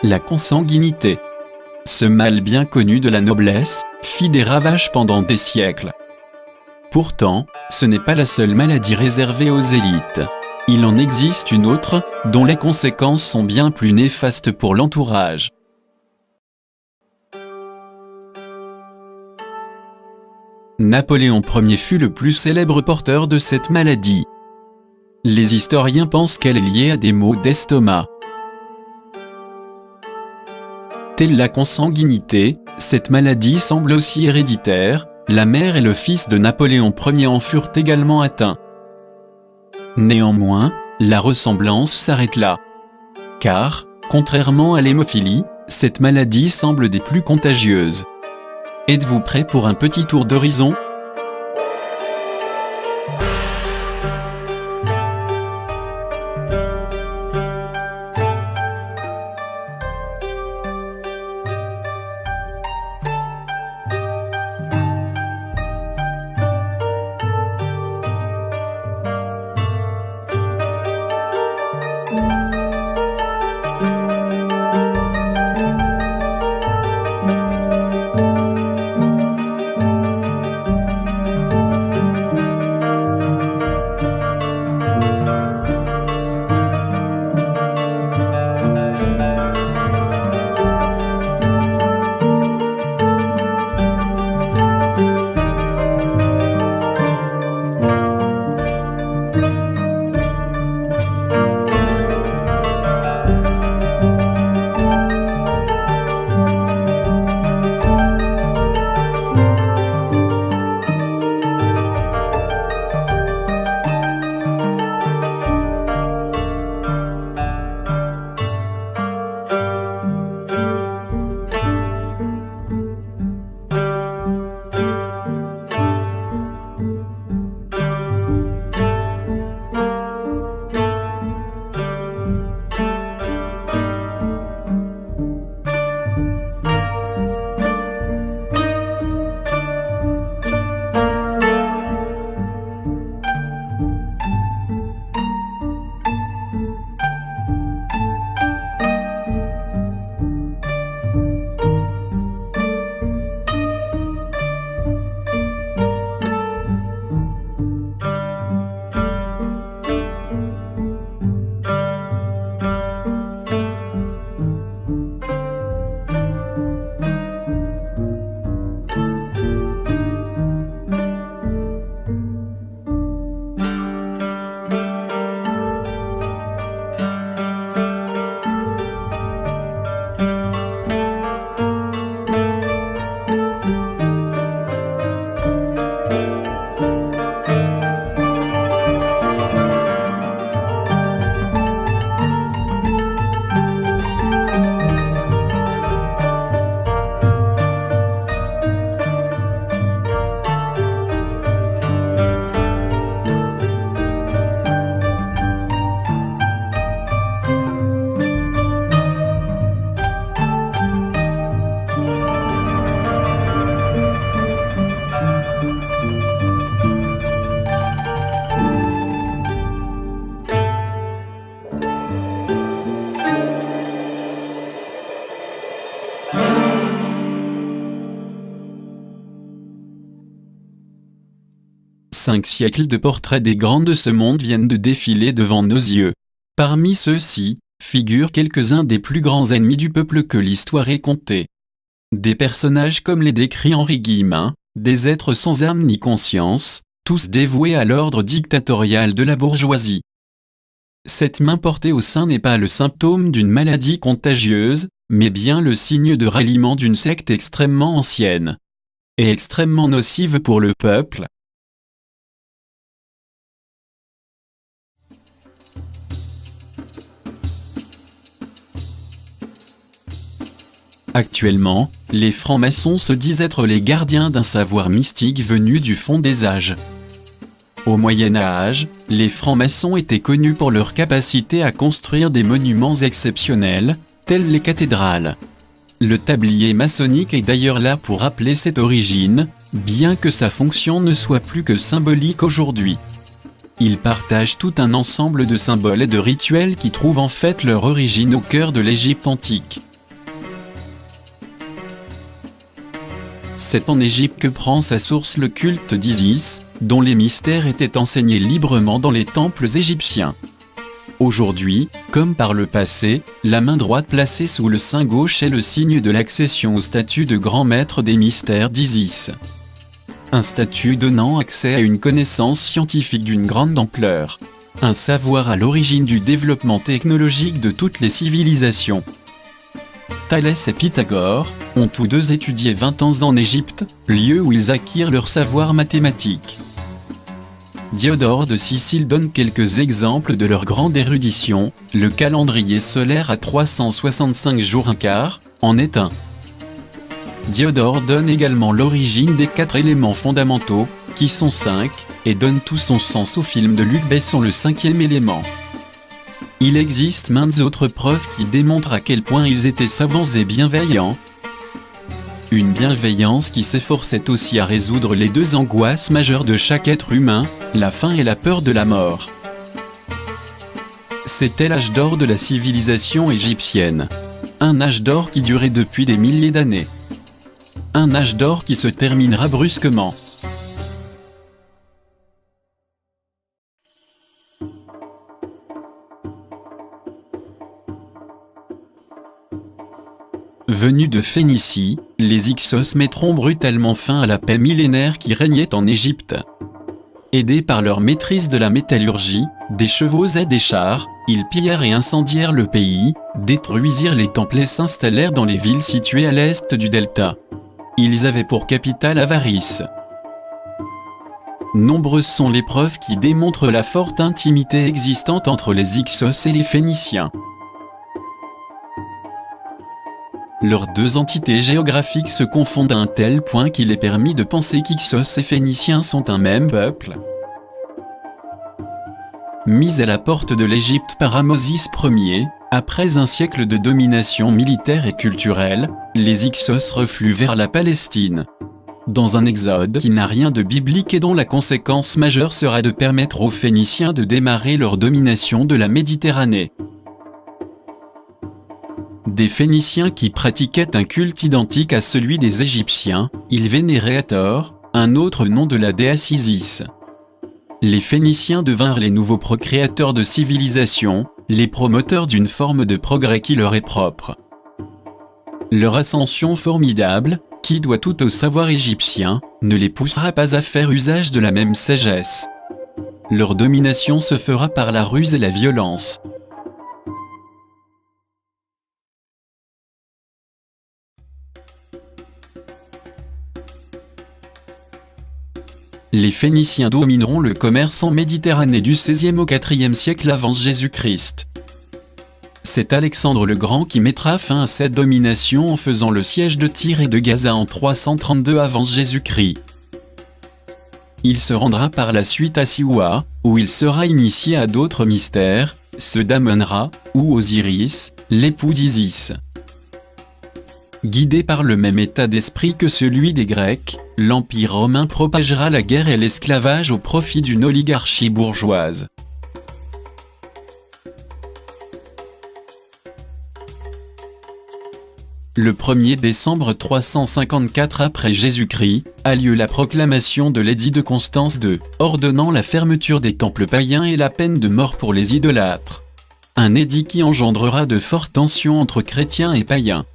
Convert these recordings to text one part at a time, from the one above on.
La consanguinité. Ce mal bien connu de la noblesse, fit des ravages pendant des siècles. Pourtant, ce n'est pas la seule maladie réservée aux élites. Il en existe une autre, dont les conséquences sont bien plus néfastes pour l'entourage. Napoléon Ier fut le plus célèbre porteur de cette maladie. Les historiens pensent qu'elle est liée à des maux d'estomac. Telle la consanguinité, cette maladie semble aussi héréditaire, la mère et le fils de Napoléon Ier en furent également atteints. Néanmoins, la ressemblance s'arrête là. Car, contrairement à l'hémophilie, cette maladie semble des plus contagieuses. Êtes-vous prêt pour un petit tour d'horizon ? Cinq siècles de portraits des grands de ce monde viennent de défiler devant nos yeux. Parmi ceux-ci, figurent quelques-uns des plus grands ennemis du peuple que l'histoire ait compté. Des personnages comme les décrit Henri Guillemin, des êtres sans âme ni conscience, tous dévoués à l'ordre dictatorial de la bourgeoisie. Cette main portée au sein n'est pas le symptôme d'une maladie contagieuse, mais bien le signe de ralliement d'une secte extrêmement ancienne et extrêmement nocive pour le peuple. Actuellement, les francs-maçons se disent être les gardiens d'un savoir mystique venu du fond des âges. Au Moyen Âge, les francs-maçons étaient connus pour leur capacité à construire des monuments exceptionnels, tels les cathédrales. Le tablier maçonnique est d'ailleurs là pour rappeler cette origine, bien que sa fonction ne soit plus que symbolique aujourd'hui. Ils partagent tout un ensemble de symboles et de rituels qui trouvent en fait leur origine au cœur de l'Égypte antique. C'est en Égypte que prend sa source le culte d'Isis, dont les mystères étaient enseignés librement dans les temples égyptiens. Aujourd'hui, comme par le passé, la main droite placée sous le sein gauche est le signe de l'accession au statut de grand maître des mystères d'Isis. Un statut donnant accès à une connaissance scientifique d'une grande ampleur. Un savoir à l'origine du développement technologique de toutes les civilisations. Thalès et Pythagore ont tous deux étudié 20 ans en Égypte, lieu où ils acquirent leur savoir mathématique. Diodore de Sicile donne quelques exemples de leur grande érudition. Le calendrier solaire à 365 jours un quart en est un. Diodore donne également l'origine des 4 éléments fondamentaux, qui sont 5, et donne tout son sens au film de Luc Besson le 5e élément. Il existe maintes autres preuves qui démontrent à quel point ils étaient savants et bienveillants. Une bienveillance qui s'efforçait aussi à résoudre les 2 angoisses majeures de chaque être humain, la faim et la peur de la mort. C'était l'âge d'or de la civilisation égyptienne. Un âge d'or qui durait depuis des milliers d'années. Un âge d'or qui se terminera brusquement. Venus de Phénicie, les Hyksos mettront brutalement fin à la paix millénaire qui régnait en Égypte. Aidés par leur maîtrise de la métallurgie, des chevaux et des chars, ils pillèrent et incendièrent le pays, détruisirent les temples et s'installèrent dans les villes situées à l'est du delta. Ils avaient pour capitale Avaris. Nombreuses sont les preuves qui démontrent la forte intimité existante entre les Hyksos et les Phéniciens. Leurs 2 entités géographiques se confondent à un tel point qu'il est permis de penser qu'Hyksos et Phéniciens sont un même peuple. Mis à la porte de l'Égypte par Ahmosis Ier, après un siècle de domination militaire et culturelle, les Hyksos refluent vers la Palestine. Dans un exode qui n'a rien de biblique et dont la conséquence majeure sera de permettre aux Phéniciens de démarrer leur domination de la Méditerranée. Des Phéniciens qui pratiquaient un culte identique à celui des Égyptiens, ils vénéraient Hathor, un autre nom de la déesse Isis. Les Phéniciens devinrent les nouveaux procréateurs de civilisation, les promoteurs d'une forme de progrès qui leur est propre. Leur ascension formidable, qui doit tout au savoir égyptien, ne les poussera pas à faire usage de la même sagesse. Leur domination se fera par la ruse et la violence. Les Phéniciens domineront le commerce en Méditerranée du XVIe au IVe siècle avant Jésus-Christ. C'est Alexandre le Grand qui mettra fin à cette domination en faisant le siège de Tyr et de Gaza en 332 avant Jésus-Christ. Il se rendra par la suite à Siwa, où il sera initié à d'autres mystères, ceux d'Amun-Ra, ou Osiris, l'époux d'Isis. Guidé par le même état d'esprit que celui des Grecs, l'Empire romain propagera la guerre et l'esclavage au profit d'une oligarchie bourgeoise. Le 1er décembre 354 après Jésus-Christ, a lieu la proclamation de l'édit de Constance II, ordonnant la fermeture des temples païens et la peine de mort pour les idolâtres. Un édit qui engendrera de fortes tensions entre chrétiens et païens.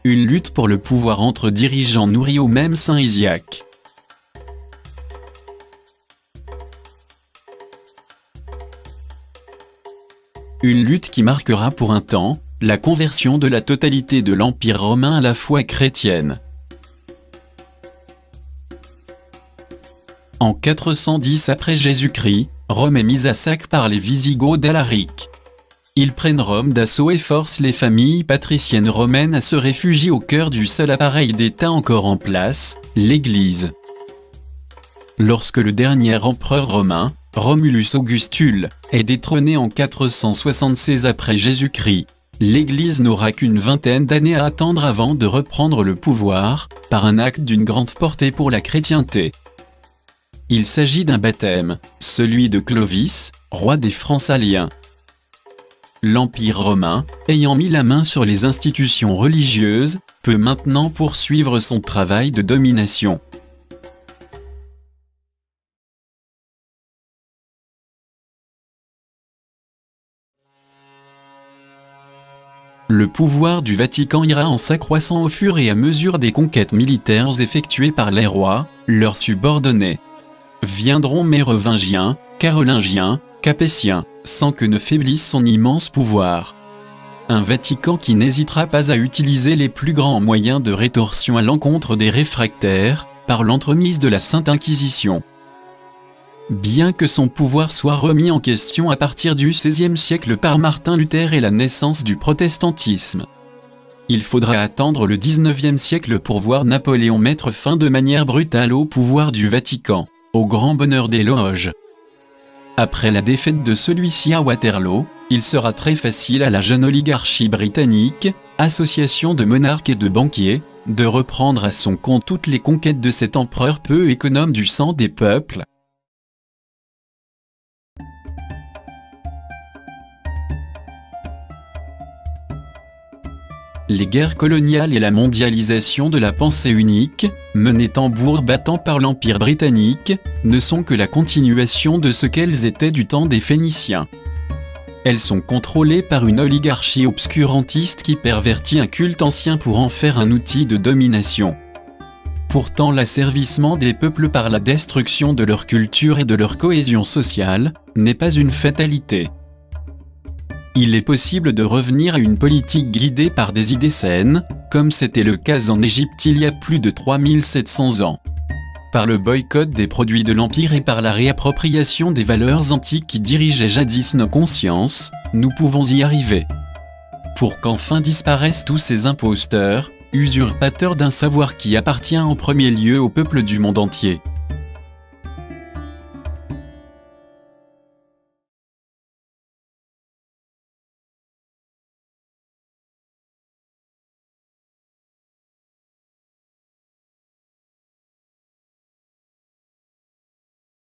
Une lutte pour le pouvoir entre dirigeants nourris au même Saint Isiaque. Une lutte qui marquera pour un temps la conversion de la totalité de l'Empire romain à la foi chrétienne. En 410 après Jésus-Christ, Rome est mise à sac par les Wisigoths d'Alaric. Ils prennent Rome d'assaut et forcent les familles patriciennes romaines à se réfugier au cœur du seul appareil d'État encore en place, l'Église. Lorsque le dernier empereur romain, Romulus Augustule, est détrôné en 476 après Jésus-Christ, l'Église n'aura qu'une vingtaine d'années à attendre avant de reprendre le pouvoir, par un acte d'une grande portée pour la chrétienté. Il s'agit d'un baptême, celui de Clovis, roi des Francs-Saliens. L'Empire romain, ayant mis la main sur les institutions religieuses, peut maintenant poursuivre son travail de domination. Le pouvoir du Vatican ira en s'accroissant au fur et à mesure des conquêtes militaires effectuées par les rois, leurs subordonnés. Viendront mérovingiens, carolingiens, capétiens, sans que ne faiblisse son immense pouvoir. Un Vatican qui n'hésitera pas à utiliser les plus grands moyens de rétorsion à l'encontre des réfractaires, par l'entremise de la Sainte Inquisition. Bien que son pouvoir soit remis en question à partir du XVIe siècle par Martin Luther et la naissance du protestantisme, il faudra attendre le XIXe siècle pour voir Napoléon mettre fin de manière brutale au pouvoir du Vatican, au grand bonheur des loges. Après la défaite de celui-ci à Waterloo, il sera très facile à la jeune oligarchie britannique, association de monarques et de banquiers, de reprendre à son compte toutes les conquêtes de cet empereur peu économe du sang des peuples. Les guerres coloniales et la mondialisation de la pensée unique, menées tambour battant par l'Empire britannique, ne sont que la continuation de ce qu'elles étaient du temps des Phéniciens. Elles sont contrôlées par une oligarchie obscurantiste qui pervertit un culte ancien pour en faire un outil de domination. Pourtant, l'asservissement des peuples par la destruction de leur culture et de leur cohésion sociale n'est pas une fatalité. Il est possible de revenir à une politique guidée par des idées saines, comme c'était le cas en Égypte il y a plus de 3700 ans. Par le boycott des produits de l'Empire et par la réappropriation des valeurs antiques qui dirigeaient jadis nos consciences, nous pouvons y arriver. Pour qu'enfin disparaissent tous ces imposteurs, usurpateurs d'un savoir qui appartient en premier lieu au peuple du monde entier.